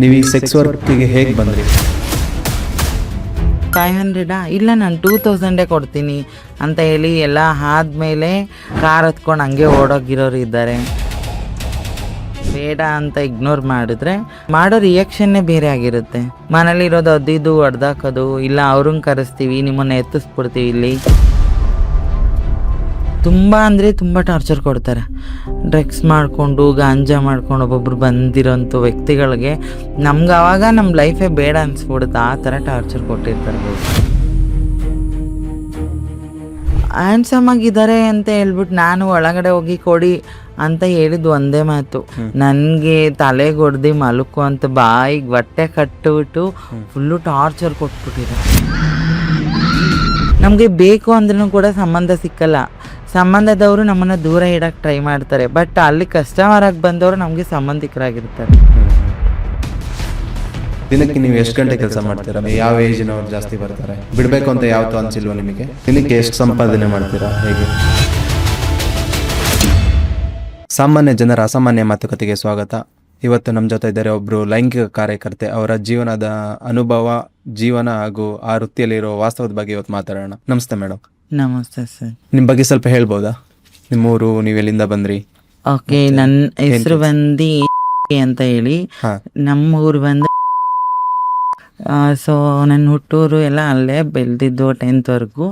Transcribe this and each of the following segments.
ನೀವು ಈ ಸೆಕ್ಸ್ ವರ್ಕಿಗೆ ಹೇಗೆ ಬಂದ್ರಿ? 500 ಇಲ್ಲ ನಾನು 2000 ಕೊಡ್ತೀನಿ ಅಂತ ಹೇಳಿ ಎಲ್ಲ ಆದಮೇಲೆ ಕಾರ್ ಹತ್ಕೊಂಡು ಹಂಗೆ ಓಡೋಗಿರೋರು ಇದ್ದಾರೆ. ಬೇಡ ಅಂತ ಇಗ್ನೋರ್ ಮಾಡಿದ್ರೆ ಮಾಡೋ ರಿಯಾಕ್ಷನ್ನೇ ಬೇರೆ ಆಗಿರುತ್ತೆ. ಮನೇಲಿರೋದು ಅದಿದ್ದು ಹೊಡೆದಾಕೋದು, ಇಲ್ಲ ಅವ್ರನ್ನ ಕರೆಸ್ತೀವಿ, ನಿಮ್ಮನ್ನ ಎತ್ತಿಸ್ಬಿಡ್ತೀವಿ. ಇಲ್ಲಿ ತುಂಬ ಅಂದರೆ ತುಂಬ ಟಾರ್ಚರ್ ಕೊಡ್ತಾರೆ. ಡ್ರಗ್ಸ್ ಮಾಡಿಕೊಂಡು ಗಾಂಜಾ ಮಾಡ್ಕೊಂಡು ಒಬ್ಬೊಬ್ರು ಬಂದಿರೋಂಥ ವ್ಯಕ್ತಿಗಳಿಗೆ ನಮ್ಗೆ ಆವಾಗ ನಮ್ಮ ಲೈಫೇ ಬೇಡ ಅನಿಸ್ಬಿಡುತ್ತೆ. ಆ ಥರ ಟಾರ್ಚರ್ ಕೊಟ್ಟಿರ್ತಾರೆ. ಹ್ಯಾಂಡ್ಸಮ್ ಆಗಿದ್ದಾರೆ ಅಂತ ಹೇಳ್ಬಿಟ್ಟು ನಾನು ಒಳಗಡೆ ಹೋಗಿ ಕೊಡಿ ಅಂತ ಹೇಳಿದ್ದು ಒಂದೇ ಮಾತು. ನನಗೆ ತಲೆಗೆ ಹೊಡೆದು ಮಲಕು ಅಂತ ಬಾಯಿಗೆ ಹೊಟ್ಟೆ ಕಟ್ಟಿಬಿಟ್ಟು ಫುಲ್ಲು ಟಾರ್ಚರ್ ಕೊಟ್ಬಿಟ್ಟಿದ್ದಾರೆ. ನಮಗೆ ಬೇಕು ಅಂದ್ರೂ ಕೂಡ ಸಂಬಂಧ ಸಿಕ್ಕಲ್ಲ. ಸಂಬಂಧದವರು ನಮ್ಮನ್ನು ದೂರ ಇಡಕ್ಕೆ ಟ್ರೈ ಮಾಡ್ತಾರೆ. ಬಟ್ ಅಲ್ಲಿ ಕಸ್ಟಮರ್ ಆಗಿ ಬಂದವರು ನಮಗೆ ಸಂಬಂಧಿಕರಾಗಿರ್ತಾರೆ. ದಿನಕ್ಕೆ ನೀವು ಎಷ್ಟು ಗಂಟೆ ಕೆಲಸ ಮಾಡ್ತೀರಾ? ಯಾವ ಏಜಿನವ್ರು ಜಾಸ್ತಿ ಬರ್ತಾರೆ? ಬಿಡಬೇಕು ಅಂತ ಯಾವತ್ತೂ ಅನ್ಸಿಲ್ವ ನಿಮಗೆ? ದಿನಕ್ಕೆ ಎಷ್ಟು ಸಂಪಾದನೆ ಮಾಡ್ತೀರಾ? ಹೇಗೆ? ಸಾಮಾನ್ಯ ಜನರ ಅಸಾಮಾನ್ಯ ಮಾತುಕತೆಗೆ ಸ್ವಾಗತ. ಇವತ್ತು ನಮ್ಮ ಜೊತೆ ಇದ್ದಾರೆ ಒಬ್ಬರು ಲೈಂಗಿಕ ಕಾರ್ಯಕರ್ತೆ. ಅವರ ಜೀವನದ ಅನುಭವ, ಜೀವನ ಹಾಗೂ ಆ ವೃತ್ತಿಯಲ್ಲಿರೋ ವಾಸ್ತವದ ಬಗ್ಗೆ ಇವತ್ತು ಮಾತಾಡೋಣ. ನಮಸ್ತೆ ಮೇಡಮ್. ನಮಸ್ತೆ ಸರ್. ನಿಮ್ಮ ಬಗ್ಗೆ ಸ್ವಲ್ಪ ಹೇಳ್ಬೋದಾ? ನಿಮ್ಮೂರು, ನೀವು ಎಲ್ಲಿಂದ ಬಂದ್ರಿ? ಓಕೆ, ನನ್ನ ಹೆಸರು ಬಂದು ಅಂತ ಹೇಳಿ. ನಮ್ಮ ಊರು ಬಂದು ಸೊ ನನ್ನ ಹುಟ್ಟೂರು ಎಲ್ಲ ಅಲ್ಲೇ ಬೆಳೆದಿದ್ದು 10th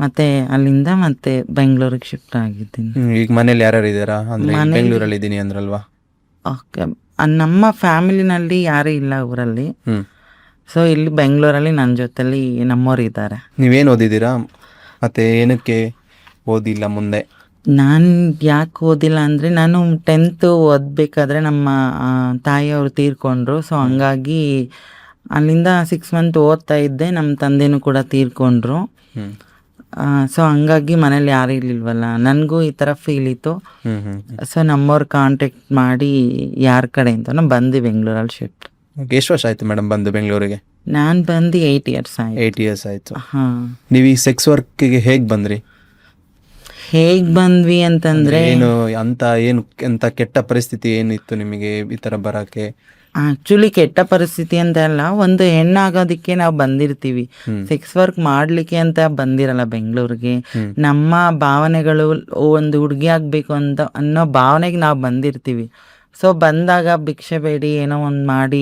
ಮತ್ತೆ ಅಲ್ಲಿಂದ ಮತ್ತೆ ಬೆಂಗಳೂರಿಗೆ ಶಿಫ್ಟ್ ಆಗಿದ್ದೀನಿ. ಈಗ ಮನೇಲಿ ಯಾರ್ಯಾರು ಇದ್ದೀರಾ? ಅಂದ್ರೆ ಬೆಂಗಳೂರಲ್ಲಿ ಇದ್ದೀನಿ ಅಂದ್ರಲ್ವಾ? ಓಕೆ, ನಮ್ಮ ಫ್ಯಾಮಿಲಿನಲ್ಲಿ ಯಾರು ಇಲ್ಲ ಊರಲ್ಲಿ. ಸೊ ಇಲ್ಲಿ ಬೆಂಗಳೂರಲ್ಲಿ ನನ್ನ ಜೊತೆಲಿ ನಮ್ಮವ್ರು ಇದ್ದಾರೆ. ನೀವೇನು ಓದಿದ್ದೀರಾ ಮತ್ತೆ ಏನಕ್ಕೆ ಓದಿಲ್ಲ ಮುಂದೆ? ನಾನು ಯಾಕೆ ಓದಿಲ್ಲ ಅಂದರೆ, ನಾನು 10th ಓದಬೇಕಾದ್ರೆ ನಮ್ಮ ತಾಯಿಯವರು ತೀರ್ಕೊಂಡ್ರು. ಸೊ ಹಂಗಾಗಿ ಅಲ್ಲಿಂದ 6 months ಓದ್ತಾ ಇದ್ದೆ. ನಮ್ಮ ತಂದೆನೂ ಕೂಡ ತೀರ್ಕೊಂಡ್ರು. ಸೊ ಹಂಗಾಗಿ ಮನೇಲಿ ಯಾರು ಇರ್ಲಿಲ್ವಲ್ಲ, ನನಗೂ ಈ ಥರ ಫೀಲ್ ಇತ್ತು. ಸೊ ನಮ್ಮವ್ರು ಕಾಂಟ್ಯಾಕ್ಟ್ ಮಾಡಿ ಯಾರ ಕಡೆ ಅಂತ ಬಂದು ಬೆಂಗಳೂರಲ್ಲಿ ಶಿಫ್ಟ್. ಎಷ್ಟು ವರ್ಷ ಆಯ್ತು ಮೇಡಮ್ ಬಂದು ಬೆಂಗಳೂರಿಗೆ? ನಾನು ಬಂದು 8 years ಆಯ್ತು. 8 years ಆಯ್ತು. ಹಾಂ. ನೀವು ಈ ಸೆಕ್ಸ್ ವರ್ಕಿಗೆ ಹೇಗೆ ಬಂದ್ರಿ? ಹೇಗೆ ಬಂದ್ವಿ ಅಂತಂದರೆ, ಏನು ಎಂತ ಕೆಟ್ಟ ಪರಿಸ್ಥಿತಿ ಏನಿತ್ತು ನಿಮಗೆ ಈ ಥರ ಬರೋಕ್ಕೆ? ಆ್ಯಕ್ಚುಲಿ ಕೆಟ್ಟ ಪರಿಸ್ಥಿತಿ ಅಂತ ಅಲ್ಲ, ಒಂದು ಹೆಣ್ಣಾಗೋದಕ್ಕೆ ನಾವು ಬಂದಿರ್ತೀವಿ. ಸೆಕ್ಸ್ ವರ್ಕ್ ಮಾಡಲಿಕ್ಕೆ ಅಂತ ಬಂದಿರಲ್ಲ ಬೆಂಗಳೂರಿಗೆ. ನಮ್ಮ ಭಾವನೆಗಳು ಒಂದು ಹುಡುಗಿ ಆಗಬೇಕು ಅಂತ ಅನ್ನೋ ಭಾವನೆಗೆ ನಾವು ಬಂದಿರ್ತೀವಿ. ಸೊ ಬಂದಾಗ ಭಿಕ್ಷೆ ಬೇಡಿ ಏನೋ ಒಂದು ಮಾಡಿ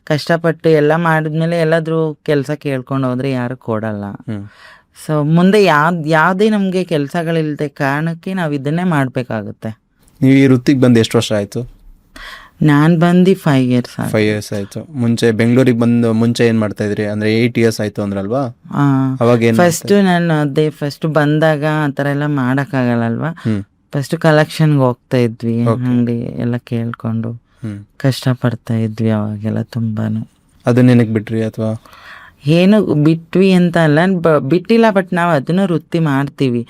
ಕಷ್ಟಪಟ್ಟು ಎಲ್ಲ ಮಾಡಿದ್ಮೇಲೆ ಎಲ್ಲಾದರೂ ಕೆಲಸ ಕೇಳ್ಕೊಂಡು ಹೋದರೆ ಯಾರು ಕೊಡಲ್ಲ. ಸೊ ಮುಂದೆ ಯಾವುದೇ ನಮಗೆ ಕೆಲಸಗಳಿಲ್ಲದೆ ಕಾರಣಕ್ಕೆ ನಾವು ಇದನ್ನೇ ಮಾಡಬೇಕಾಗುತ್ತೆ. ನೀವು ಈ ವೃತ್ತಿಗೆ ಬಂದು ಎಷ್ಟು ವರ್ಷ ಆಯಿತು? ನಾನು ಬಂದು 5 years ಆಯ್ತು. 5 years ಆಯಿತು. ಮುಂಚೆ ಬೆಂಗಳೂರಿಗೆ ಬಂದು ಮುಂಚೆ ಏನು ಮಾಡ್ತಾ ಇದ್ರಿ? ಅಂದರೆ 8 years ಆಯಿತು ಅಂದ್ರಲ್ವಾ? ಅವಾಗ ಏನು? ಫಸ್ಟ್ ಬಂದಾಗ ಆ ಥರ ಎಲ್ಲ ಮಾಡೋಕ್ಕಾಗಲ್ಲಲ್ವಾ. ಫಸ್ಟ್ ಕಲೆಕ್ಷನ್ಗೆ ಹೋಗ್ತಾ ಇದ್ವಿ, ಅಂಗಡಿ ಎಲ್ಲ ಕೇಳ್ಕೊಂಡು ಕಷ್ಟಪಡ್ತಾ ಇದ್ವಿ ಅವಾಗೆಲ್ಲ ತುಂಬಾನು. ಅದನ್ನ ಏನಕ್ಕೆ ಬಿಟ್ರಿ? ಅಥವಾ ಏನು ಬಿಟ್ವಿ ಅಂತ ಅಲ್ಲ, ಬಿಟ್ಟಿಲ್ಲ, ಬಟ್ ನಾವು ಅದನ್ನು ವೃತ್ತಿ ಮಾಡ್ತೀವಿ.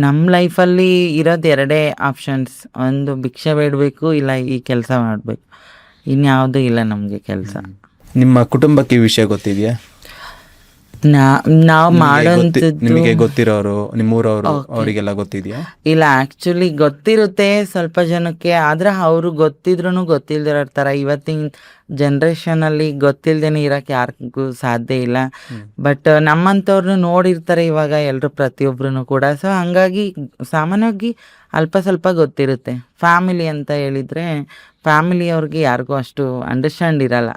ನಮ್ಮ ಲೈಫಲ್ಲಿ ಇರೋದು 2 ಆಪ್ಷನ್ಸ್, ಒಂದು ಭಿಕ್ಷೆ ಬೇಡಬೇಕು, ಇಲ್ಲ ಈ ಕೆಲಸ ಮಾಡಬೇಕು. ಇನ್ಯಾವುದೂ ಇಲ್ಲ ನಮಗೆ ಕೆಲಸ. ನಿಮ್ಮ ಕುಟುಂಬಕ್ಕೆ ಈ ವಿಷಯ ಗೊತ್ತಿದೆಯಾ? ನಾವು ಮಾಡೋಂಥದ್ದು ನಿಮಗೆ ಗೊತ್ತಿರೋರು, ನಿಮ್ಮೂರವರು, ಅವರಿಗೆಲ್ಲ ಗೊತ್ತಿದೆಯಾ? ಇಲ್ಲ, ಆ್ಯಕ್ಚುಲಿ ಗೊತ್ತಿರುತ್ತೆ ಸ್ವಲ್ಪ ಜನಕ್ಕೆ. ಆದರೆ ಅವರು ಗೊತ್ತಿದ್ರೂ ಗೊತ್ತಿಲ್ದಿರೋ ಥರ ಇವತ್ತಿನ ಜನ್ರೇಷನಲ್ಲಿ ಗೊತ್ತಿಲ್ದೇನೆ ಇರೋಕ್ಕೆ ಯಾರಿಗೂ ಸಾಧ್ಯ ಇಲ್ಲ. ಬಟ್ ನಮ್ಮಂಥವ್ರನ್ನ ನೋಡಿರ್ತಾರೆ ಇವಾಗ ಎಲ್ಲರೂ, ಪ್ರತಿಯೊಬ್ಬರೂ ಕೂಡ. ಸೊ ಹಂಗಾಗಿ ಸಾಮಾನ್ಯವಾಗಿ ಅಲ್ಪ ಸ್ವಲ್ಪ ಗೊತ್ತಿರುತ್ತೆ. ಫ್ಯಾಮಿಲಿ ಅಂತ ಹೇಳಿದರೆ ಫ್ಯಾಮಿಲಿಯವ್ರಿಗೆ ಯಾರಿಗೂ ಅಷ್ಟು ಅಂಡರ್ಸ್ಟ್ಯಾಂಡ್ ಇರಲ್ಲ.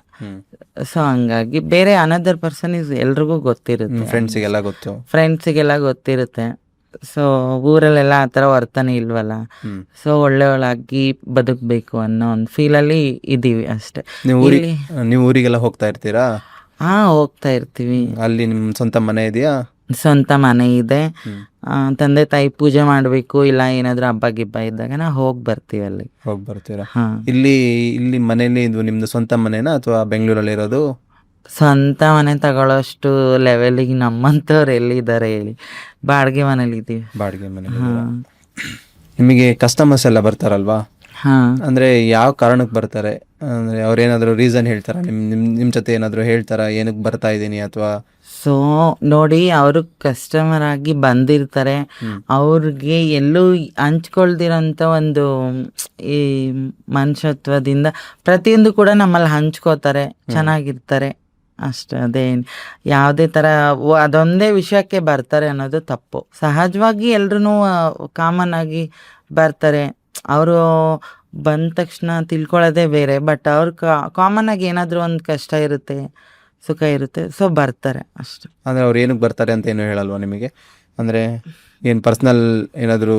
ಸೊ ಹಂಗಾಗಿ ಬೇರೆ ಅನದರ್ ಪರ್ಸನ್ ಎಲ್ರಿಗೂ ಗೊತ್ತಿರುತ್ತೆ. ಫ್ರೆಂಡ್ಸಿಗೆಲ್ಲ ಗೊತ್ತಿರುತ್ತೆ. ಸೊ ಊರಲ್ಲೆಲ್ಲ ಆ ಥರ ವರ್ತನೆ ಇಲ್ವಲ್ಲ. ಸೊ ಒಳ್ಳೆಯವಳಾಗಿ ಬದುಕಬೇಕು ಅನ್ನೋ ಒಂದು ಫೀಲಲ್ಲಿ ಇದ್ದೀವಿ ಅಷ್ಟೇ. ನೀವು ಊರಿಗೆಲ್ಲ ಹೋಗ್ತಾ ಇರ್ತೀರಾ? ಹಾಂ, ಹೋಗ್ತಾ ಇರ್ತೀವಿ. ಅಲ್ಲಿ ನಿಮ್ಮ ಸ್ವಂತ ಮನೆ ಇದೆಯಾ? ಸ್ವಂತ ಮನೆ ಇದೆ. ತಂದೆ ತಾಯಿ ಪೂಜೆ ಮಾಡಬೇಕು, ಇಲ್ಲ ಏನಾದರೂ ಹಬ್ಬ ಗಿಬ್ಬ ಇದ್ದಾಗ ನಾವು ಹೋಗಿ ಬರ್ತೀವಿ. ಅಲ್ಲಿ ಹೋಗಿ ಬರ್ತೀರಾ? ಇಲ್ಲಿ ಮನೇಲಿ ಇದು ನಿಮ್ದು ಸ್ವಂತ ಮನೆನಾ ಅಥವಾ ಬೆಂಗಳೂರಲ್ಲಿ ಇರೋದು? ಸ್ವಂತ ಮನೆ ತಗೊಳ್ಳೋಷ್ಟು ಲೆವೆಲಿಗೆ ನಮ್ಮಂಥವ್ರು ಎಲ್ಲಿದ್ದಾರೆ ಹೇಳಿ. ಬಾಡಿಗೆ ಮನೇಲಿ ಇದ್ದೀವಿ. ಬಾಡಿಗೆ ಮನೆ. ನಿಮಗೆ ಕಸ್ಟಮರ್ಸ್ ಎಲ್ಲ ಬರ್ತಾರಲ್ವಾ? ಅಂದ್ರೆ ಯಾವ ಕಾರಣಕ್ಕೆ ಬರ್ತಾರೆ? ಅಂದ್ರೆ ಅವ್ರೇನಾದ್ರು ರೀಸನ್ ಹೇಳ್ತಾರ? ನಿಮ್ ಜೊತೆ ಏನಾದ್ರು ಹೇಳ್ತಾರ ಏನಕ್ಕೆ ಬರ್ತಾ ಇದ್ದೀನಿ? ಅಥವಾ ಸೊ ನೋಡಿ, ಅವರು ಕಸ್ಟಮರ್ ಆಗಿ ಬಂದಿರ್ತಾರೆ, ಅವ್ರಿಗೆ ಎಲ್ಲೂ ಹಂಚ್ಕೊಳ್ದಿರೋಂಥ ಒಂದು ಈ ಮನುಷ್ಯತ್ವದಿಂದ ಪ್ರತಿಯೊಂದು ಕೂಡ ನಮ್ಮಲ್ಲಿ ಹಂಚ್ಕೋತಾರೆ, ಚೆನ್ನಾಗಿರ್ತಾರೆ ಅಷ್ಟೇ. ಅದೇ ಯಾವುದೇ ಥರ ಅದೊಂದೇ ವಿಷಯಕ್ಕೆ ಬರ್ತಾರೆ ಅನ್ನೋದು ತಪ್ಪು. ಸಹಜವಾಗಿ ಎಲ್ರೂ ಕಾಮನ್ ಆಗಿ ಬರ್ತಾರೆ. ಅವರು ಬಂದ ತಕ್ಷಣ ತಿಳ್ಕೊಳ್ಳೋದೇ ಬೇರೆ, ಬಟ್ ಅವ್ರು ಕಾಮನ್ ಆಗಿ ಏನಾದರೂ ಒಂದು ಕಷ್ಟ ಇರುತ್ತೆ, ಸುಖ ಇರುತ್ತೆ, ಸೊ ಬರ್ತಾರೆ ಅಷ್ಟೆ. ಅಂದರೆ ಅವ್ರು ಏನಕ್ಕೆ ಬರ್ತಾರೆ ಅಂತ ಏನು ಹೇಳಲ್ವಾ ನಿಮಗೆ? ಅಂದರೆ ಏನು ಪರ್ಸ್ನಲ್ ಏನಾದರೂ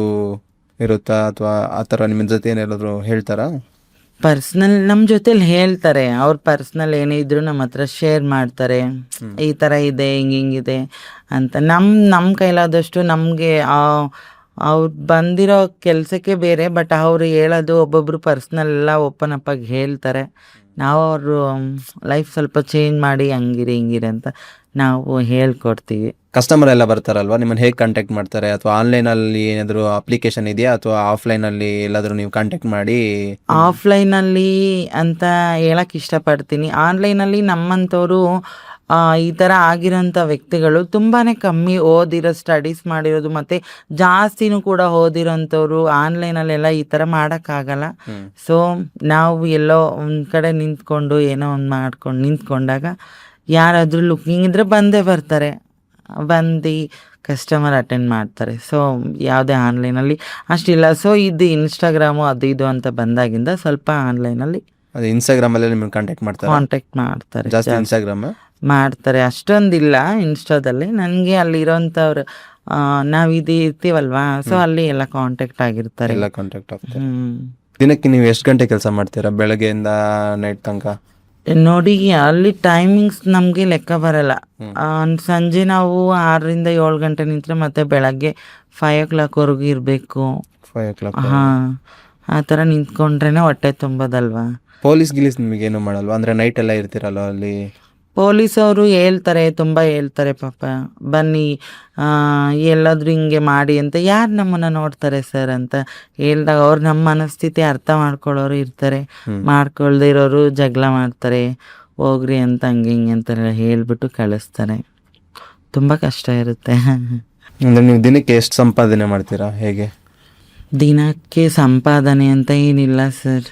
ಇರುತ್ತಾ, ಅಥವಾ ಆ ಥರ ನಿಮ್ಮ ಜೊತೆ ಏನಾದರೂ ಹೇಳ್ತಾರಾ? ಪರ್ಸ್ನಲ್ ನಮ್ಮ ಜೊತೆಲಿ ಹೇಳ್ತಾರೆ, ಅವ್ರ ಪರ್ಸ್ನಲ್ ಏನೇ ಇದ್ರು ನಮ್ಮ ಹತ್ರ ಶೇರ್ ಮಾಡ್ತಾರೆ. ಈ ಥರ ಇದೆ, ಹಿಂಗಿದೆ ಅಂತ. ನಮ್ಮ ಕೈಲಾದಷ್ಟು ನಮಗೆ ಅವ್ರು ಬಂದಿರೋ ಕೆಲಸಕ್ಕೆ ಬೇರೆ, ಬಟ್ ಅವ್ರು ಹೇಳೋದು ಒಬ್ಬೊಬ್ರು ಪರ್ಸ್ನಲ್ ಎಲ್ಲ ಓಪನ್ ಅಪ್ ಆಗಿ ಹೇಳ್ತಾರೆ. ನಾವು ಅವರು ಲೈಫ್ ಸ್ವಲ್ಪ ಚೇಂಜ್ ಮಾಡಿ ಹಂಗಿರಿ ಹಿಂಗಿರಿ ಅಂತ ನಾವು ಹೇಳ್ಕೊಡ್ತೀವಿ. ಕಸ್ಟಮರ್ ಎಲ್ಲ ಬರ್ತಾರಲ್ವಾ, ನಿಮ್ಮನ್ನು ಹೇಗೆ ಕಾಂಟ್ಯಾಕ್ಟ್ ಮಾಡ್ತಾರೆ? ಅಥವಾ ಆನ್ಲೈನಲ್ಲಿ ಏನಾದರೂ ಅಪ್ಲಿಕೇಶನ್ ಇದೆಯಾ, ಅಥವಾ ಆಫ್ಲೈನಲ್ಲಿ ಎಲ್ಲಾದರೂ ನೀವು ಕಾಂಟ್ಯಾಕ್ಟ್ ಮಾಡಿ? ಆಫ್ಲೈನಲ್ಲಿ ಅಂತ ಹೇಳಕ್ಕೆ ಇಷ್ಟಪಡ್ತೀನಿ. ಆನ್ಲೈನಲ್ಲಿ ನಮ್ಮಂಥವ್ರು ಈ ಥರ ಆಗಿರೋಂಥ ವ್ಯಕ್ತಿಗಳು ತುಂಬಾ ಕಮ್ಮಿ ಓದಿರೋ, ಸ್ಟಡೀಸ್ ಮಾಡಿರೋದು, ಮತ್ತು ಜಾಸ್ತಿನೂ ಕೂಡ ಓದಿರೋಂಥವ್ರು ಆನ್ಲೈನಲ್ಲೆಲ್ಲ ಈ ಥರ ಮಾಡೋಕ್ಕಾಗಲ್ಲ. ಸೊ ನಾವು ಎಲ್ಲೋ ಒಂದು ಕಡೆ ನಿಂತ್ಕೊಂಡು ಏನೋ ಒಂದು ಮಾಡ್ಕೊಂಡು ನಿಂತ್ಕೊಂಡಾಗ ಯಾರಾದರೂ ಲುಕಿಂಗ್ ಇದ್ದರೆ ಬಂದೇ ಬರ್ತಾರೆ, ಬಂದು ಕಸ್ಟಮರ್ ಅಟೆಂಡ್ ಮಾಡ್ತಾರೆ. ಸೊ ಯಾವುದೇ ಆನ್ಲೈನಲ್ಲಿ ಅಷ್ಟಿಲ್ಲ. ಸೊ ಇದು ಇನ್ಸ್ಟಾಗ್ರಾಮು ಅದು ಇದು ಅಂತ ಬಂದಾಗಿಂದ ಸ್ವಲ್ಪ ಆನ್ಲೈನಲ್ಲಿ ಅದು ಇನ್ಸ್ಟಾಗ್ರಾಮಲ್ಲೇ ನಿಮ್ಮನ್ನು ಕಾಂಟ್ಯಾಕ್ಟ್ ಮಾಡ್ತಾರೆ? ಕಾಂಟ್ಯಾಕ್ಟ್ ಮಾಡ್ತಾರೆ, ಜಾಸ್ತಿ ಇನ್ಸ್ಟಾಗ್ರಾಮ್ ಮಾಡ್ತಾರೆ. ಅಷ್ಟೊಂದಿಲ್ಲ ಇನ್ಸ್ಟಾದಲ್ಲಿ. ನನಗೆ ಅಲ್ಲಿರೋಂಥವ್ರು ನಾವಿದು ಇರ್ತೀವಲ್ವಾ, ಸೊ ಅಲ್ಲಿ ಎಲ್ಲ ಕಾಂಟ್ಯಾಕ್ಟ್ ಆಗಿರ್ತಾರೆ. ಎಲ್ಲ ಕಾಂಟ್ಯಾಕ್ಟ್ ಆಗ್ತಾರೆ. ದಿನಕ್ಕೆ ನೀವು ಎಷ್ಟು ಗಂಟೆ ಕೆಲಸ ಮಾಡ್ತೀರಾ, ಬೆಳಗ್ಗೆಯಿಂದ ನೈಟ್ ತನಕ? ನೋಡಿ, ಅಲ್ಲಿ ಟೈಮಿಂಗ್ಸ್ ನಮಗೆ ಲೆಕ್ಕ ಬರಲ್ಲ. ಸಂಜೆ ನಾವು 6ರಿಂದ 7 ಗಂಟೆ ನಿಂತರೆ ಮತ್ತೆ ಬೆಳಗ್ಗೆ 5 o'clockವರೆಗೂ ಇರಬೇಕು. 5 o'clock. ಹಾಂ, ಆ ಥರ ನಿಂತ್ಕೊಂಡ್ರೆ ಹೊಟ್ಟೆ ತುಂಬೋದಲ್ವಾ. ಪೊಲೀಸ್ ನಿಮಗೇನು ಮಾಡಲ್ವಾ? ಅಂದರೆ ನೈಟ್ ಎಲ್ಲ ಇರ್ತೀರಲ್ವ ಅಲ್ಲಿ? ಪೊಲೀಸ್ ಅವರು ಹೇಳ್ತಾರೆ, ತುಂಬ ಹೇಳ್ತಾರೆ ಪಾಪ, ಬನ್ನಿ ಎಲ್ಲಾದರೂ ಹಿಂಗೆ ಮಾಡಿ ಅಂತ. ಯಾರು ನಮ್ಮನ್ನು ನೋಡ್ತಾರೆ ಸರ್ ಅಂತ ಹೇಳ್ದಾಗ ಅವ್ರು ನಮ್ಮ ಮನಸ್ಥಿತಿ ಅರ್ಥ ಮಾಡ್ಕೊಳ್ಳೋರು ಇರ್ತಾರೆ, ಮಾಡ್ಕೊಳ್ದೇ ಇರೋರು ಜಗಳ ಮಾಡ್ತಾರೆ, ಹೋಗ್ರಿ ಅಂತ ಹಂಗೆ ಹಿಂಗೆ ಅಂತೆಲ್ಲ ಹೇಳ್ಬಿಟ್ಟು ಕಳಿಸ್ತಾರೆ. ತುಂಬ ಕಷ್ಟ ಇರುತ್ತೆ. ಅಂದರೆ ನೀವು ದಿನಕ್ಕೆ ಎಷ್ಟು ಸಂಪಾದನೆ ಮಾಡ್ತೀರಾ, ಹೇಗೆ? ದಿನಕ್ಕೆ ಸಂಪಾದನೆ ಅಂತ ಏನಿಲ್ಲ ಸರ್.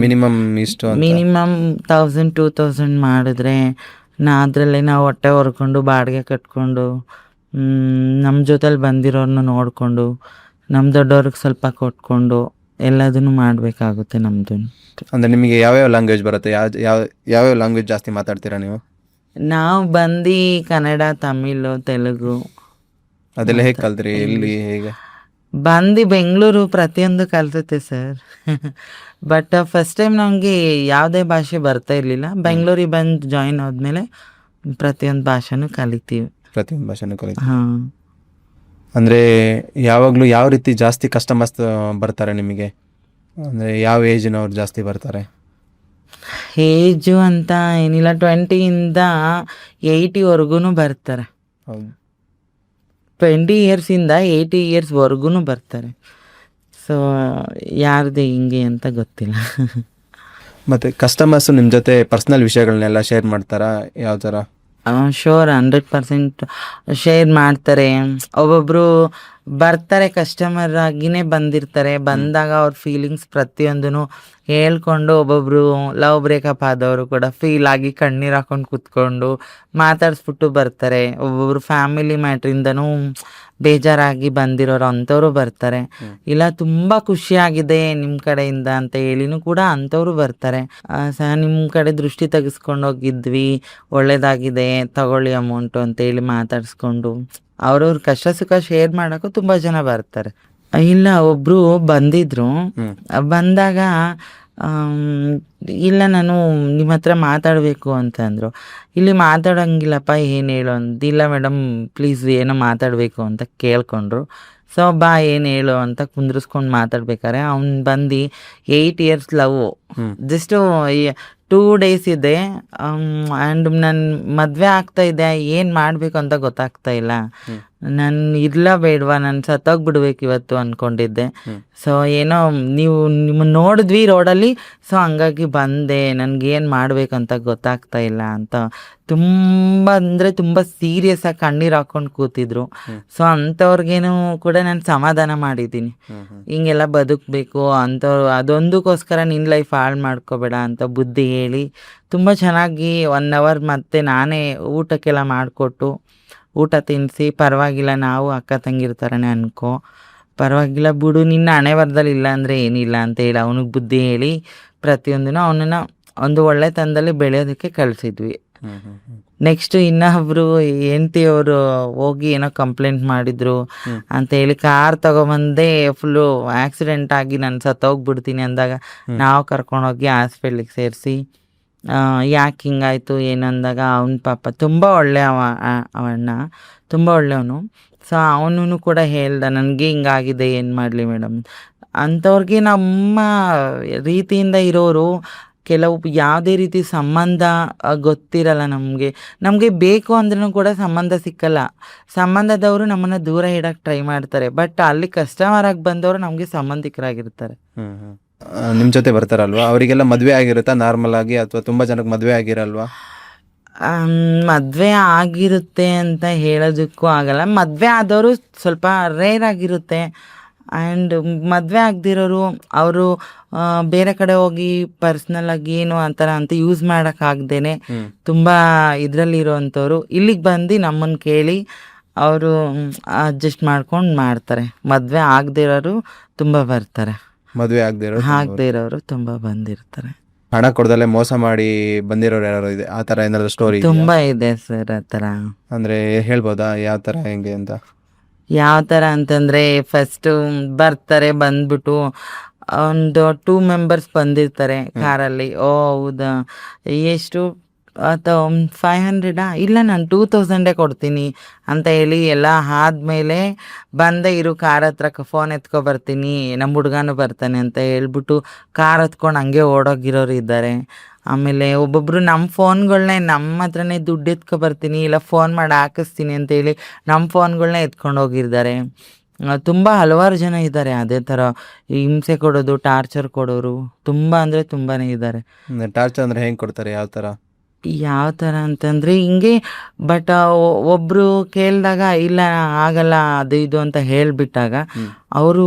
ಮಿನಿಮಮ್ ಇಷ್ಟು ಅಂತ? ಮಿನಿಮಮ್ 1000-2000 ಮಾಡಿದ್ರೆ ಅದರಲ್ಲೇ ನಾವು ಹೊಟ್ಟೆ ಹೊರ್ಕೊಂಡು ಬಾಡಿಗೆ ಕಟ್ಕೊಂಡು ನಮ್ಮ ಜೊತೆಲಿ ಬಂದಿರೋರನ್ನ ನೋಡಿಕೊಂಡು ನಮ್ಮ ದೊಡ್ಡವ್ರಿಗೆ ಸ್ವಲ್ಪ ಕೊಟ್ಕೊಂಡು ಎಲ್ಲದನ್ನು ಮಾಡಬೇಕಾಗುತ್ತೆ ನಮ್ಮದು. ಅಂದರೆ ನಿಮಗೆ ಯಾವ್ಯಾವ ಲ್ಯಾಂಗ್ವೇಜ್ ಬರುತ್ತೆ? ಯಾವ್ಯಾವ ಲ್ಯಾಂಗ್ವೇಜ್ ಜಾಸ್ತಿ ಮಾತಾಡ್ತೀರಾ ನೀವು? ನಾವು ಬಂದು ಕನ್ನಡ, ತಮಿಳು, ತೆಲುಗು ಅದೆಲ್ಲ ಹೇಗೆ ಕಲ್ತ್ರಿ, ಎಲ್ಲಿ, ಹೇಗೆ? ಬಂದು ಬೆಂಗಳೂರು ಪ್ರತಿಯೊಂದು ಕಲ್ತೈತೆ ಸರ್. ಬಟ್ ಫಸ್ಟ್ ಟೈಮ್ ನಮಗೆ ಯಾವುದೇ ಭಾಷೆ ಬರ್ತಾ ಇರಲಿಲ್ಲ. ಬೆಂಗಳೂರಿಗೆ ಬಂದು ಜಾಯಿನ್ ಆದಮೇಲೆ ಪ್ರತಿಯೊಂದು ಭಾಷೆನೂ ಕಲಿತೀವಿ. ಪ್ರತಿಯೊಂದು ಭಾಷೆನೂ ಕಲಿತೀವಿ. ಹಾಂ. ಅಂದರೆ ಯಾವಾಗಲೂ ಯಾವ ರೀತಿ ಜಾಸ್ತಿ ಕಸ್ಟಮರ್ಸ್ ಬರ್ತಾರೆ ನಿಮಗೆ? ಅಂದರೆ ಯಾವ ಏಜಿನವ್ರು ಜಾಸ್ತಿ ಬರ್ತಾರೆ? ಏಜು ಅಂತ ಏನಿಲ್ಲ, 20ಯಿಂದ 80ವರೆಗೂ ಬರ್ತಾರೆ. ಹೌದು, 20 ಇಯರ್ಸಿಂದ 80 ಇಯರ್ಸ್ವರೆಗೂ ಬರ್ತಾರೆ. ಸೊ ಯಾರ್ದು ಹಿಂಗೆ ಅಂತ ಗೊತ್ತಿಲ್ಲ. ಮತ್ತು ಕಸ್ಟಮರ್ಸು ನಿಮ್ಮ ಜೊತೆ ಪರ್ಸ್ನಲ್ ವಿಷಯಗಳನ್ನೆಲ್ಲ ಶೇರ್ ಮಾಡ್ತಾರಾ? ಯಾವ ಥರ? ಶೋರ್ 100% ಶೇರ್ ಮಾಡ್ತಾರೆ. ಒಬ್ಬೊಬ್ಬರು ಬರ್ತಾರೆ, ಕಸ್ಟಮರ್ ಆಗಿನೇ ಬಂದಿರ್ತಾರೆ. ಬಂದಾಗ ಅವ್ರ ಫೀಲಿಂಗ್ಸ್ ಪ್ರತಿಯೊಂದೂ ಹೇಳ್ಕೊಂಡು, ಒಬ್ಬೊಬ್ಬರು ಲವ್ ಬ್ರೇಕಪ್ ಆದವರು ಕೂಡ ಫೀಲ್ ಆಗಿ ಕಣ್ಣೀರು ಹಾಕೊಂಡು ಕೂತ್ಕೊಂಡು ಮಾತಾಡಿಸ್ಬಿಟ್ಟು ಬರ್ತಾರೆ. ಒಬ್ಬೊಬ್ರು ಫ್ಯಾಮಿಲಿ ಮ್ಯಾಟ್ರಿಂದನೂ ಬೇಜಾರಾಗಿ ಬಂದಿರೋರು ಅಂಥವ್ರು ಬರ್ತಾರೆ. ಇಲ್ಲ ತುಂಬ ಖುಷಿಯಾಗಿದೆ ನಿಮ್ಮ ಕಡೆಯಿಂದ ಅಂತ ಹೇಳಿನೂ ಕೂಡ ಅಂಥವ್ರು ಬರ್ತಾರೆ. ನಿಮ್ಮ ಕಡೆ ದೃಷ್ಟಿ ತೆಗೆಸ್ಕೊಂಡು ಹೋಗಿದ್ವಿ, ಒಳ್ಳೇದಾಗಿದೆ, ತಗೊಳ್ಳಿ ಅಮೌಂಟು ಅಂತೇಳಿ ಮಾತಾಡಿಸ್ಕೊಂಡು ಅವ್ರವ್ರ ಕಷ್ಟ ಸುಖ ಶೇರ್ ಮಾಡೋಕ್ಕೂ ತುಂಬ ಜನ ಬರ್ತಾರೆ. ಇಲ್ಲ, ಒಬ್ಬರು ಬಂದಿದ್ರು. ಬಂದಾಗ ಇಲ್ಲ ನಾನು ನಿಮ್ಮ ಹತ್ರ ಮಾತಾಡಬೇಕು ಅಂತಂದರು. ಇಲ್ಲಿ ಮಾತಾಡೋಂಗಿಲ್ಲಪ್ಪ, ಏನು ಹೇಳು ಅಂತ. ಇಲ್ಲ ಮೇಡಮ್ ಪ್ಲೀಸ್ ಏನೋ ಮಾತಾಡಬೇಕು ಅಂತ ಕೇಳ್ಕೊಂಡ್ರು. ಸೊ ಬಾ ಏನು ಹೇಳು ಅಂತ ಕುಂದ್ರಿಸ್ಕೊಂಡು ಮಾತಾಡ್ಬೇಕಾರೆ ಅವ್ನು ಬಂದು 8 ಇಯರ್ಸ್ ಲವ್, ಜಸ್ಟು 2 days ಇದೆ, ಆ್ಯಂಡ್ ನನ್ನ ಮದುವೆ ಆಗ್ತಾ ಇದೆ, ಏನು ಮಾಡಬೇಕು ಅಂತ ಗೊತ್ತಾಗ್ತಾ ಇಲ್ಲ ನಾನು ಇರ್ಲಾ ಬೇಡವಾ, ನಾನು ಸತ್ತೋಗ್ಬಿಡ್ಬೇಕು ಇವತ್ತು ಅಂದ್ಕೊಂಡಿದ್ದೆ. ಸೊ ಏನೋ ನಿಮ್ಮನ್ನು ನೋಡಿದ್ವಿ ರೋಡಲ್ಲಿ, ಸೊ ಹಂಗಾಗಿ ಬಂದೆ, ನನಗೇನು ಮಾಡ್ಬೇಕಂತ ಗೊತ್ತಾಗ್ತಾ ಇಲ್ಲ ಅಂತ ತುಂಬ ಅಂದರೆ ತುಂಬ ಸೀರಿಯಸ್ ಆಗಿ ಕಣ್ಣೀರು ಹಾಕ್ಕೊಂಡು ಕೂತಿದ್ರು. ಸೊ ಅಂಥವ್ರಿಗೇನು ಕೂಡ ನಾನು ಸಮಾಧಾನ ಮಾಡಿದ್ದೀನಿ, ಹಿಂಗೆಲ್ಲ ಬದುಕಬೇಕು ಅಂಥವ್ರು, ಅದೊಂದಕ್ಕೋಸ್ಕರ ನಿನ್ನ ಲೈಫ್ ಹಾಳು ಮಾಡ್ಕೋಬೇಡ ಅಂತ ಬುದ್ಧಿ ಹೇಳಿ ತುಂಬ ಚೆನ್ನಾಗಿ 1 ಅವರ್ ಮತ್ತೆ ನಾನೇ ಊಟಕ್ಕೆಲ್ಲ ಮಾಡಿಕೊಟ್ಟು ಊಟ ತಿನ್ನಿಸಿ, ಪರವಾಗಿಲ್ಲ ನಾವು ಅಕ್ಕ ತಂಗಿರ ಥರನೇ ಅನ್ಕೋ, ಪರವಾಗಿಲ್ಲ ಬಿಡು, ನಿನ್ನ ಹಣೆ ಬರದಲ್ಲಿ ಇಲ್ಲ ಅಂದರೆ ಏನಿಲ್ಲ ಅಂತ ಹೇಳಿ ಅವನಿಗೆ ಬುದ್ಧಿ ಹೇಳಿ ಪ್ರತಿಯೊಂದೂ ಅವನನ್ನು ಒಂದು ಒಳ್ಳೆ ತಂದಲ್ಲಿ ಬೆಳೆಯೋದಕ್ಕೆ ಕಳಿಸಿದ್ವಿ. ನೆಕ್ಸ್ಟ್ ಇನ್ನೊಬ್ರು ಹೆಂಡ್ತಿಯವರು ಹೋಗಿ ಏನೋ ಕಂಪ್ಲೇಂಟ್ ಮಾಡಿದ್ರು ಅಂತ ಹೇಳಿ ಕಾರ್ ತಗೊಬಂದೆ, ಫುಲ್ಲು ಆಕ್ಸಿಡೆಂಟ್ ಆಗಿ ನಾನು ಸತ್ತೋಗ್ಬಿಡ್ತೀನಿ ಅಂದಾಗ ನಾವು ಕರ್ಕೊಂಡೋಗಿ ಹಾಸ್ಪಿಟ್ಲಿಗೆ ಸೇರಿಸಿ ಯಾಕೆ ಹಿಂಗಾಯ್ತು ಏನಂದಾಗ ಅವನ ಪಾಪ ತುಂಬ ಒಳ್ಳೆ ಅವಣ್ಣ ತುಂಬ ಒಳ್ಳೆಯವನು. ಸೊ ಅವನು ಕೂಡ ಹೇಳ್ದ, ನನಗೆ ಹಿಂಗಾಗಿದೆ ಏನು ಮಾಡಲಿ ಮೇಡಮ್. ಅಂಥವ್ರಿಗೆ ನಮ್ಮ ರೀತಿಯಿಂದ ಇರೋರು ಕೆಲವು ಯಾವುದೇ ರೀತಿ ಸಂಬಂಧ ಗೊತ್ತಿರಲ್ಲ ನಮಗೆ ಬೇಕು ಅಂದ್ರೂ ಕೂಡ ಸಂಬಂಧ ಸಿಕ್ಕಲ್ಲ. ಸಂಬಂಧದವರು ನಮ್ಮನ್ನು ದೂರ ಇಡೋಕ್ಕೆ ಟ್ರೈ ಮಾಡ್ತಾರೆ, ಬಟ್ ಅಲ್ಲಿ ಕಸ್ಟಮರಾಗಿ ಬಂದವರು ನಮಗೆ ಸಂಬಂಧಿಕರಾಗಿರ್ತಾರೆ. ನಿಮ್ಮ ಜೊತೆ ಬರ್ತಾರಲ್ವಾ, ಅವರಿಗೆಲ್ಲ ಮದುವೆ ಆಗಿರುತ್ತಾ ನಾರ್ಮಲ್ ಆಗಿ, ಅಥವಾ ತುಂಬ ಜನಕ್ಕೆ ಮದುವೆ ಆಗಿರಲ್ವಾ? ಮದುವೆ ಆಗಿರುತ್ತೆ ಅಂತ ಹೇಳೋದಕ್ಕೂ ಆಗಲ್ಲ. ಮದುವೆ ಆದವರು ಸ್ವಲ್ಪ ರೇರ್ ಆಗಿರುತ್ತೆ. ಆ್ಯಂಡ್ ಮದುವೆ ಆಗದಿರೋರು ಅವರು ಬೇರೆ ಕಡೆ ಹೋಗಿ ಪರ್ಸ್ನಲ್ಲಾಗಿ ಏನು ಆ ಥರ ಅಂತ ಯೂಸ್ ಮಾಡೋಕ್ಕಾಗ್ದೇ ತುಂಬ ಇದರಲ್ಲಿರೋವಂಥವ್ರು ಇಲ್ಲಿಗೆ ಬಂದು ನಮ್ಮನ್ನು ಕೇಳಿ ಅವರು ಅಡ್ಜಸ್ಟ್ ಮಾಡ್ಕೊಂಡು ಮಾಡ್ತಾರೆ. ಮದುವೆ ಆಗದಿರೋರು ತುಂಬ ಬರ್ತಾರೆ, ಮದುವೆ ಆಗದೆ ಇರೋರು ತುಂಬ ಬಂದಿರ್ತಾರೆ. ಹಣ ಕೊಡ್ದಲ್ಲೇ ಮೋಸ ಮಾಡಿ ಬಂದಿರೋರು ಯಾರು ಇದೆ, ಆ ಥರ ಏನಾದ್ರು ಸ್ಟೋರಿ ತುಂಬ ಇದೆ ಸರ್ ಆ ಥರ. ಅಂದರೆ ಹೇಳ್ಬೋದಾ ಯಾವ ಥರ ಹೆಂಗೆ ಅಂತ? ಯಾವ ಥರ ಅಂತಂದರೆ, ಫಸ್ಟು ಬರ್ತಾರೆ, ಬಂದ್ಬಿಟ್ಟು ಒಂದು 2 ಮೆಂಬರ್ಸ್ ಬಂದಿರ್ತಾರೆ ಕಾರಲ್ಲಿ. ಓ ಹೌದಾ, ಎಷ್ಟು ಅಥವಾ 500 ಇಲ್ಲ ನಾನು 2000 ಕೊಡ್ತೀನಿ ಅಂತ ಹೇಳಿ ಎಲ್ಲ ಆದಮೇಲೆ ಬಂದೇ ಇರು, ಕಾರ್ ಹತ್ರ ಫೋನ್ ಎತ್ಕೊ ಬರ್ತೀನಿ, ನಮ್ಮ ಹುಡುಗನೂ ಬರ್ತಾನೆ ಅಂತ ಹೇಳ್ಬಿಟ್ಟು ಕಾರ್ ಹತ್ಕೊಂಡು ಹಂಗೆ ಓಡೋಗಿರೋರು ಇದ್ದಾರೆ. ಆಮೇಲೆ ಒಬ್ಬೊಬ್ಬರು ನಮ್ಮ ಫೋನ್ಗಳನ್ನೇ ನಮ್ಮ ಹತ್ರನೇ ದುಡ್ಡು ಎತ್ಕೊ ಬರ್ತೀನಿ, ಇಲ್ಲ ಫೋನ್ ಮಾಡಿ ಹಾಕಿಸ್ತೀನಿ ಅಂತೇಳಿ ನಮ್ಮ ಫೋನ್ಗಳನ್ನೇ ಎತ್ಕೊಂಡು ಹೋಗಿದ್ದಾರೆ. ತುಂಬ ಹಲವಾರು ಜನ ಇದ್ದಾರೆ ಅದೇ ಥರ ಹಿಂಸೆ ಕೊಡೋದು, ಟಾರ್ಚರ್ ಕೊಡೋರು ತುಂಬ ಅಂದರೆ ತುಂಬಾ ಇದ್ದಾರೆ. ಟಾರ್ಚರ್ ಅಂದರೆ ಹೆಂಗೆ ಕೊಡ್ತಾರೆ, ಯಾವ ಥರ? ಯಾವ ಥರ ಅಂತಂದರೆ ಹಿಂಗೆ, ಬಟ್ ಒಬ್ಬರು ಕೇಳಿದಾಗ ಇಲ್ಲ ಆಗಲ್ಲ ಅದು ಇದು ಅಂತ ಹೇಳಿಬಿಟ್ಟಾಗ ಅವರು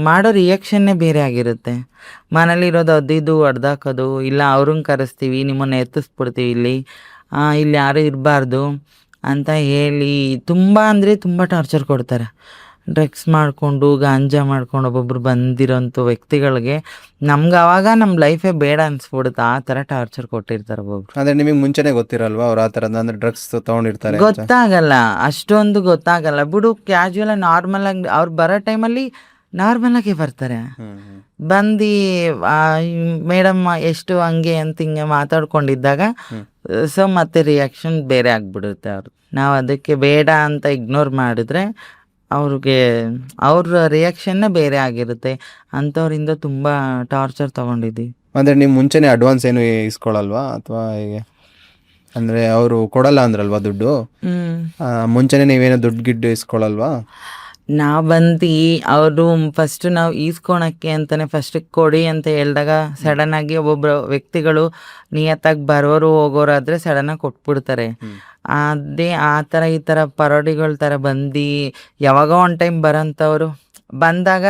ಮಾಡೋ ರಿಯಾಕ್ಷನ್ನೇ ಬೇರೆ ಆಗಿರುತ್ತೆ. ಮನೇಲಿರೋದು ಅದು ಇದು ಹೊಡ್ದಾಕೋದು, ಇಲ್ಲ ಅವ್ರನ್ನ ಕರೆಸ್ತೀವಿ, ನಿಮ್ಮನ್ನು ಎತ್ತಿಸ್ಬಿಡ್ತೀವಿ, ಇಲ್ಲಿ ಯಾರೂ ಇರಬಾರ್ದು ಅಂತ ಹೇಳಿ ತುಂಬ ಅಂದರೆ ತುಂಬ ಟಾರ್ಚರ್ ಕೊಡ್ತಾರೆ. ಡ್ರಗ್ಸ್ ಮಾಡಿಕೊಂಡು ಗಾಂಜಾ ಮಾಡ್ಕೊಂಡು ಒಬ್ಬೊಬ್ರು ಬಂದಿರೋಂಥ ವ್ಯಕ್ತಿಗಳಿಗೆ ನಮ್ಗೆ ಆವಾಗ ನಮ್ಮ ಲೈಫೇ ಬೇಡ ಅನ್ಸ್ಬಿಡುತ್ತೆ, ಆ ಥರ ಟಾರ್ಚರ್ ಕೊಟ್ಟಿರ್ತಾರೆ ಒಬ್ಬೊಬ್ರು. ಅಂದರೆ ನಿಮಗೆ ಮುಂಚೆನೇ ಗೊತ್ತಿರಲ್ವಾ ಅವ್ರು ಆ ಥರದ, ಅಂದರೆ ಡ್ರಗ್ಸ್ ತೊಗೊಂಡಿರ್ತಾರೆ? ಗೊತ್ತಾಗಲ್ಲ, ಅಷ್ಟೊಂದು ಗೊತ್ತಾಗಲ್ಲ ಬಿಡು. ಕ್ಯಾಶುವಲ್ ನಾರ್ಮಲ್ ಆಗಿ ಅವ್ರು ಬರೋ ಟೈಮಲ್ಲಿ ನಾರ್ಮಲಾಗಿ ಬರ್ತಾರೆ. ಬಂದು ಮೇಡಮ್ ಎಷ್ಟು ಹಂಗೆ ಅಂತ ಹಿಂಗೆ ಮಾತಾಡ್ಕೊಂಡಿದ್ದಾಗ ಸೊ ಮತ್ತೆ ರಿಯಾಕ್ಷನ್ ಬೇರೆ ಆಗಿಬಿಡುತ್ತೆ ಅವ್ರು. ನಾವು ಅದಕ್ಕೆ ಬೇಡ ಅಂತ ಇಗ್ನೋರ್ ಮಾಡಿದ್ರೆ ಅವ್ರಿಗೆ ಅವ್ರ ರಿಯಾಕ್ಷನ್ನೇ ಬೇರೆ ಆಗಿರುತ್ತೆ. ಅಂಥವ್ರಿಂದ ತುಂಬ ಟಾರ್ಚರ್ ತೊಗೊಂಡಿದ್ದೀವಿ. ಅಂದರೆ ನೀವು ಮುಂಚೆನೇ ಅಡ್ವಾನ್ಸ್ ಏನು ಇಸ್ಕೊಳ್ಳಲ್ವಾ, ಅಥವಾ ಹೇಗೆ? ಅಂದರೆ ಅವರು ಕೊಡಲ್ಲ ಅಂದ್ರಲ್ವಾ ದುಡ್ಡು, ಮುಂಚೆನೇ ನೀವೇನೋ ದುಡ್ಡು ಗಿಡ್ಡು ಇಸ್ಕೊಳ್ಳಲ್ವಾ? ನಾವು ಬಂದು ಅವರು ಫಸ್ಟು ನಾವು ಈಸ್ಕೊಳಕ್ಕೆ ಅಂತಲೇ ಫಸ್ಟಿಗೆ ಕೊಡಿ ಅಂತ ಹೇಳಿದಾಗ ಸಡನ್ನಾಗಿ ಒಬ್ಬೊಬ್ಬರು ವ್ಯಕ್ತಿಗಳು ನಿಯತ್ತಾಗಿ ಬರೋರು ಹೋಗೋರಾದರೆ ಸಡನ್ನಾಗಿ ಕೊಟ್ಬಿಡ್ತಾರೆ. ಅದೇ ಆ ಥರ ಈ ಥರ ಪರೋಡಿಗಳ ಥರ ಬಂದು ಯಾವಾಗೋ ಒಂದು ಟೈಮ್ ಬರೋಂಥವ್ರು ಬಂದಾಗ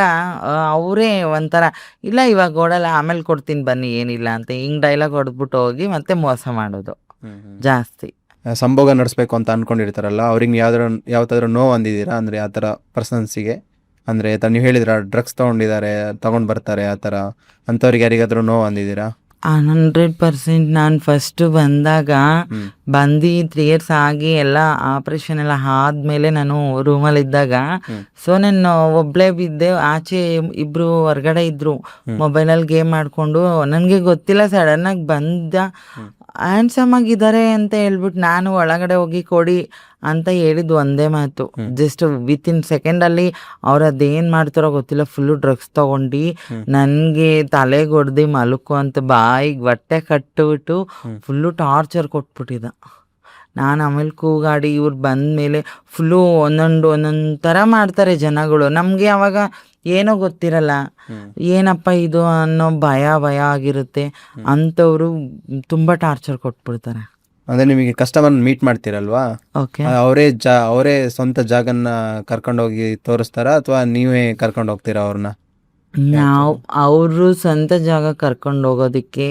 ಅವರೇ ಒಂಥರ ಇಲ್ಲ ಇವಾಗ ಕೊಡಲ್ಲ ಆಮೇಲೆ ಕೊಡ್ತೀನಿ ಬನ್ನಿ ಏನಿಲ್ಲ ಅಂತ ಹಿಂಗೆ ಡೈಲಾಗ್ ಹೊಡೆದ್ಬಿಟ್ಟು ಹೋಗಿ ಮತ್ತೆ ಮೋಸ ಮಾಡೋದು ಜಾಸ್ತಿ. ಸಂಭೋಗ ನಡೆಸ್ಬೇಕು ಅಂತ ಅಂದ್ಕೊಂಡಿರ್ತಾರಲ್ಲ, ಅವ್ರಿಗೆ ಯಾವ್ದಾದ್ರು ನೋವು ಅಂದಿದ್ದೀರಾ? ಅಂದರೆ ಆ ಥರ ಪರ್ಸನ್ಸಿಗೆ, ಅಂದರೆ ನೀವು ಹೇಳಿದ್ರ ಡ್ರಗ್ಸ್ ತೊಗೊಂಡು ಬರ್ತಾರೆ ಆ ಥರ, ಅಂಥವ್ರಿಗೆ ಯಾರಿಗಾದ್ರೂ ನೋವು ಅಂದಿದ್ದೀರಾ? 100% ನಾನು ಫಸ್ಟು ಬಂದಾಗ ಬಂದು 3 years ಆಗಿ ಎಲ್ಲ ಆಪ್ರೇಷನ್ ಎಲ್ಲ ಆದಮೇಲೆ ನಾನು ರೂಮಲ್ಲಿದ್ದಾಗ ಸೊ ನಾನು ಒಬ್ಬಳೇ ಬಿದ್ದೆ. ಆಚೆ ಇಬ್ಬರು ಹೊರ್ಗಡೆ ಇದ್ದರು, ಮೊಬೈಲಲ್ಲಿ ಗೇಮ್ ಮಾಡಿಕೊಂಡು. ನನಗೆ ಗೊತ್ತಿಲ್ಲ, ಸಡನ್ನಾಗಿ ಬಂದ ಹ್ಯಾಂಡ್ಸಮ್ ಆಗಿದ್ದಾರೆ ಅಂತ ಹೇಳ್ಬಿಟ್ಟು ನಾನು ಒಳಗಡೆ ಹೋಗಿ ಕೊಡಿ ಅಂತ ಹೇಳಿದ್ದು ಒಂದೇ ಮಾತು. ಜಸ್ಟ್ ವಿತಿನ್ ಸೆಕೆಂಡಲ್ಲಿ ಅವ್ರು ಅದೇನು ಮಾಡ್ತಾರೋ ಗೊತ್ತಿಲ್ಲ, ಫುಲ್ಲು ಡ್ರಗ್ಸ್ ತೊಗೊಂಡು ನನಗೆ ತಲೆಗೆ ಹೊಡೆದು ಮಲ್ಕೊ ಅಂತ ಬಾಯಿಗೆ ಹೊಟ್ಟೆ ಕಟ್ಟಿಬಿಟ್ಟು ಫುಲ್ಲು ಟಾರ್ಚರ್ ಕೊಟ್ಬಿಟ್ಟಿದ್ದ. ನಾನು ಆಮೇಲೆ ಕೂಗಾಡಿ ಇವ್ರು ಬಂದಮೇಲೆ ಫುಲ್ಲು ಒಂದೊಂದು ಥರ ಮಾಡ್ತಾರೆ ಜನಗಳು. ನಮಗೆ ಅವಾಗ ಏನೋ ಗೊತ್ತಿರಲ್ಲ, ಏನಪ್ಪ ಇದು ಅನ್ನೋ ಭಯ ಆಗಿರುತ್ತೆ. ಅಂಥವ್ರು ತುಂಬ ಟಾರ್ಚರ್ ಕೊಟ್ಬಿಡ್ತಾರೆ. ಅಂದ್ರೆ ನಿಮಗೆ ಕಸ್ಟಮರ್ ಮೀಟ್ ಮಾಡ್ತೀರಲ್ವಾ, ಓಕೆ, ಅವರೇ ಸ್ವಂತ ಜಾಗನ್ನ ಕರ್ಕೊಂಡೋಗಿ ತೋರಿಸ್ತಾರಾ ಅಥವಾ ನೀವೇ ಕರ್ಕೊಂಡು ಹೋಗ್ತೀರಾ ಅವ್ರನ್ನ? ನಾವು ಅವರು ಸ್ವಂತ ಜಾಗ ಕರ್ಕೊಂಡು ಹೋಗೋದಕ್ಕೆ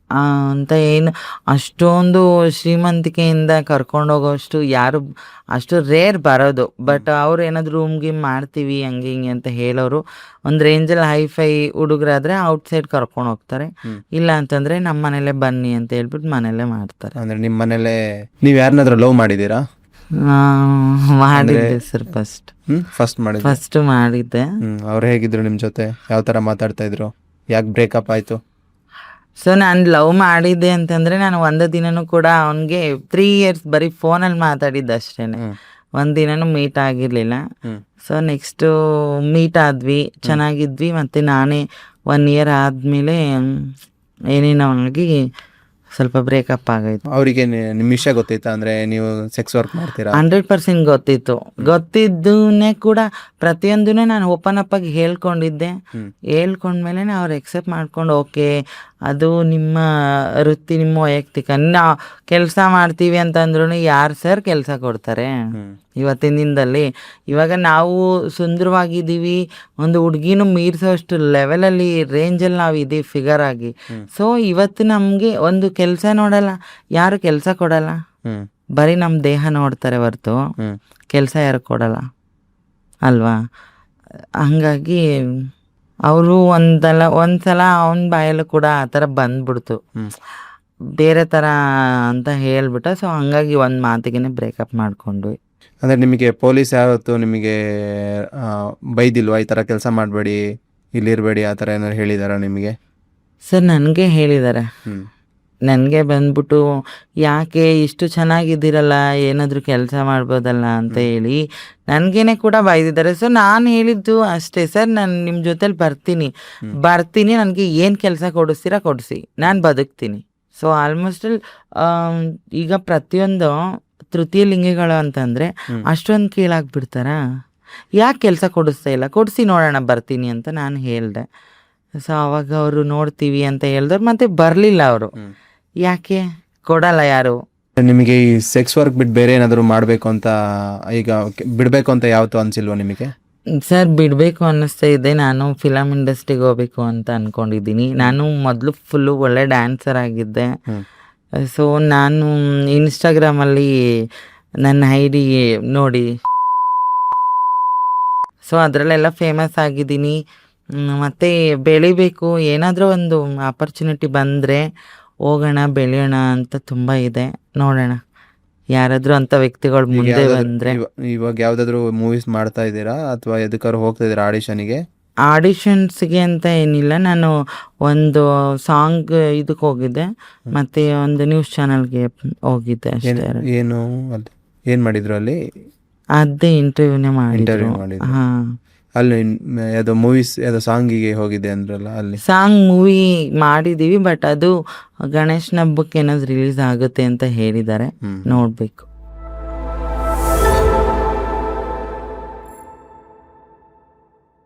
ಅಂತ ಏನು ಅಷ್ಟೊಂದು ಶ್ರೀಮಂತಿಕೆಯಿಂದ ಕರ್ಕೊಂಡು ಹೋಗೋಷ್ಟು ಯಾರು ಅಷ್ಟು ರೇರ್ ಬರೋದು. ಬಟ್ ಅವ್ರು ಏನಾದ್ರು ರೂಮ್ ಗೀಮ್ ಮಾಡ್ತೀವಿ ಹಂಗೆ ಹಿಂಗೆ ಅಂತ ಹೇಳೋರು ಒಂದು ರೇಂಜಲ್ಲಿ ಹೈಫೈ ಹುಡುಗರಾದ್ರೆ ಔಟ್ಸೈಡ್ ಕರ್ಕೊಂಡು ಹೋಗ್ತಾರೆ. ಇಲ್ಲ ಅಂತಂದ್ರೆ ನಮ್ಮ ಮನೇಲೆ ಬನ್ನಿ ಅಂತ ಹೇಳ್ಬಿಟ್ಟು ಮನೇಲೆ ಮಾಡ್ತಾರೆ. ಅಂದ್ರೆ ನಿಮ್ಮ ಮನೇಲೆ ನೀವು ಯಾರನ್ನಾದ್ರೂ ಲವ್ ಮಾಡಿದ್ದೀರಾ? ಮಾಡಿದ್ದೆ ಸರ್, ಫಸ್ಟ್ ಮಾಡಿದ್ದೆ. ಅವ್ರು ಹೇಗಿದ್ರು ನಿಮ್ಮ ಜೊತೆ? ಯಾವ ಥರ ಮಾತಾಡ್ತಾ ಇದ್ರು? ಯಾಕೆ ಬ್ರೇಕಪ್ ಆಯಿತು? ಸೊ ನಾನು ಲವ್ ಮಾಡಿದ್ದೆ ಅಂತಂದರೆ ನಾನು ಒಂದು ದಿನನೂ ಕೂಡ ಅವನಿಗೆ 3 years ಬರೀ ಫೋನಲ್ಲಿ ಮಾತಾಡಿದ್ದು ಅಷ್ಟೇ. ಒಂದು ದಿನನೂ ಮೀಟ್ ಆಗಿರಲಿಲ್ಲ. ಸೊ ನೆಕ್ಸ್ಟು ಮೀಟ್ ಆದ್ವಿ, ಚೆನ್ನಾಗಿದ್ವಿ. ಮತ್ತು ನಾನೇ 1 year ಆದಮೇಲೆ ಏನೇನೋ ಆಗಿ ಸ್ವಲ್ಪ ಬ್ರೇಕಪ್ ಆಗೋಯ್ತು. ಅವರಿಗೆ ನಿಮ್ಮ ವಿಷಯ ಗೊತ್ತಿತ್ತಾ? ಅಂದರೆ ನೀವು ಸೆಕ್ಸ್ ವರ್ಕ್ ಮಾಡ್ತೀರಾ? 100% ಗೊತ್ತಿತ್ತು. ಗೊತ್ತಿದ್ದೂನೇ ಕೂಡ ಪ್ರತಿಯೊಂದೂ ನಾನು ಓಪನ್ ಅಪ್ ಆಗಿ ಹೇಳ್ಕೊಂಡಿದ್ದೆ. ಹೇಳ್ಕೊಂಡ್ಮೇಲೆ ಅವ್ರು ಎಕ್ಸೆಪ್ಟ್ ಮಾಡ್ಕೊಂಡು ಓಕೆ ಅದು ನಿಮ್ಮ ವೃತ್ತಿ, ನಿಮ್ಮ ವೈಯಕ್ತಿಕ, ನಾವು ಕೆಲಸ ಮಾಡ್ತೀವಿ ಅಂತಂದ್ರೂ ಯಾರು ಸರ್ ಕೆಲಸ ಕೊಡ್ತಾರೆ ಇವತ್ತಿನ ದಿನದಲ್ಲಿ? ಇವಾಗ ನಾವು ಸುಂದರವಾಗಿದ್ದೀವಿ, ಒಂದು ಹುಡುಗಿನೂ ಮೀರಿಸೋಷ್ಟು ಲೆವೆಲಲ್ಲಿ ರೇಂಜಲ್ಲಿ ನಾವು ಇದೀವಿ ಫಿಗರ್ ಆಗಿ. ಸೊ ಇವತ್ತು ನಮಗೆ ಒಂದು ಕೆಲಸ ನೋಡಲ್ಲ, ಯಾರು ಕೆಲಸ ಕೊಡಲ್ಲ, ಬರೀ ನಮ್ಮ ದೇಹ ನೋಡ್ತಾರೆ ಹೊರ್ತು ಕೆಲಸ ಯಾರು ಕೊಡಲ್ಲ ಅಲ್ವಾ? ಹಂಗಾಗಿ ಅವರು ಒಂದ್ಸಲ ಅವನ ಬಾಯಲ್ಲೂ ಕೂಡ ಆ ಥರ ಬಂದ್ಬಿಡ್ತು, ಬೇರೆ ಥರ ಅಂತ ಹೇಳ್ಬಿಟ್ಟ. ಸೊ ಹಂಗಾಗಿ ಒಂದು ಮಾತಿಗೆ ಬ್ರೇಕಪ್ ಮಾಡ್ಕೊಂಡ್ವಿ. ಅಂದರೆ ನಿಮಗೆ ಪೊಲೀಸ್ ಯಾವತ್ತು ನಿಮಗೆ ಬೈದಿಲ್ವಾ ಈ ಥರ ಕೆಲಸ ಮಾಡಬೇಡಿ, ಇಲ್ಲಿರಬೇಡಿ ಆ ಥರ ಏನಾದ್ರು ಹೇಳಿದಾರಾ ನಿಮಗೆ? ಸರ್ ನನಗೆ ಹೇಳಿದ್ದಾರೆ. ನನಗೆ ಬಂದ್ಬಿಟ್ಟು ಯಾಕೆ ಇಷ್ಟು ಚೆನ್ನಾಗಿದ್ದೀರಲ್ಲ, ಏನಾದರೂ ಕೆಲಸ ಮಾಡ್ಬೋದಲ್ಲ ಅಂತ ಹೇಳಿ ನನಗೇನೆ ಕೂಡ ಬೈದಿದ್ದಾರೆ. ಸೊ ನಾನು ಹೇಳಿದ್ದು ಅಷ್ಟೇ, ಸರ್ ನಾನು ನಿಮ್ಮ ಜೊತೆಲಿ ಬರ್ತೀನಿ, ನನಗೆ ಏನು ಕೆಲಸ ಕೊಡಿಸ್ತೀರಾ ಕೊಡಿಸಿ, ನಾನು ಬದುಕ್ತೀನಿ. ಸೊ ಆಲ್ಮೋಸ್ಟ್ ಈಗ ಪ್ರತಿಯೊಂದು ತೃತೀಯ ಲಿಂಗಿಗಳು ಅಂತಂದರೆ ಅಷ್ಟೊಂದು ಕೀಳಾಗ್ಬಿಡ್ತಾರಾ? ಯಾಕೆ ಕೆಲಸ ಕೊಡಿಸ್ತಾ ಇಲ್ಲ, ಕೊಡಿಸಿ ನೋಡೋಣ ಬರ್ತೀನಿ ಅಂತ ನಾನು ಹೇಳಿದೆ. ಸೊ ಅವಾಗ ಅವರು ನೋಡ್ತೀವಿ ಅಂತ ಹೇಳಿದವ್ರು ಮತ್ತೆ ಬರಲಿಲ್ಲ. ಅವರು ಯಾಕೆ ಕೊಡಲ್ಲ ಯಾರು? ನಿಮಗೆ ಈ ಸೆಕ್ಸ್ ವರ್ಕ್ ಬಿಟ್ಟು ಬೇರೆ ಏನಾದರೂ ಮಾಡಬೇಕು ಅಂತ, ಈಗ ಬಿಡಬೇಕು ಅಂತ ಯಾವತ್ತೂ ಅನಿಸಿಲ್ವಾ ನಿಮಗೆ? ಸರ್ ಬಿಡಬೇಕು ಅನ್ನಿಸ್ತಾ ಇದೆ. ನಾನು ಫಿಲಮ್ ಇಂಡಸ್ಟ್ರಿಗೆ ಹೋಗ್ಬೇಕು ಅಂತ ಅಂದ್ಕೊಂಡಿದ್ದೀನಿ. ನಾನು ಮೊದಲು ಫುಲ್ಲು ಒಳ್ಳೆ ಡ್ಯಾನ್ಸರ್ ಆಗಿದ್ದೆ. ಸೊ ನಾನು ಇನ್ಸ್ಟಾಗ್ರಾಮಲ್ಲಿ ನನ್ನ ಐಡಿ ನೋಡಿ, ಸೊ ಅದರಲ್ಲೆಲ್ಲ ಫೇಮಸ್ ಆಗಿದ್ದೀನಿ. ಮತ್ತು ಬೆಳಿಬೇಕು, ಏನಾದರೂ ಒಂದು ಆಪರ್ಚುನಿಟಿ ಬಂದರೆ ಹೋಗೋಣ ಬೆಳೆಯೋಣ ಅಂತ ತುಂಬ ಇದೆ. ನೋಡೋಣ ಯಾರಾದರೂ ಅಂಥ ವ್ಯಕ್ತಿಗಳು ಮುಂದೆ ಬಂದರೆ. ಇವಾಗ ಯಾವುದಾದ್ರೂ ಮೂವೀಸ್ ಮಾಡ್ತಾ ಇದ್ದೀರಾ ಅಥವಾ ಎದಕ್ಕಾದ್ರು ಹೋಗ್ತಾ ಇದ್ದೀರಾ ಆಡಿಷನ್ಗೆ? ಆಡಿಷನ್ಸ್ಗೆ ಅಂತ ಏನಿಲ್ಲ, ನಾನು ಒಂದು ಸಾಂಗ್ ಇದಕ್ಕೆ ಹೋಗಿದ್ದೆ, ಮತ್ತು ಒಂದು ನ್ಯೂಸ್ ಚಾನಲ್ಗೆ ಹೋಗಿದ್ದೆ ಅಷ್ಟೇ. ಏನು ಮಾಡಿದ್ರು ಅಲ್ಲಿ? ಅದೇ ಇಂಟರ್ವ್ಯೂನೇ ಮಾಡಿದ್ರು. ಹಾಂ, ಅಲ್ಲಿ ಯಾವುದೋ ಮೂವೀಸ್ ಯಾವುದೋ ಸಾಂಗಿಗೆ ಹೋಗಿದೆ ಅಂದ್ರಲ್ಲ, ಅಲ್ಲಿ ಸಾಂಗ್ ಮೂವಿ ಮಾಡಿದ್ದೀವಿ. ಬಟ್ ಅದು ಗಣೇಶನ ಹಬ್ಬಕ್ಕೆ ಏನಾದ್ರು ರಿಲೀಸ್ ಆಗುತ್ತೆ ಅಂತ ಹೇಳಿದ್ದಾರೆ, ನೋಡಬೇಕು.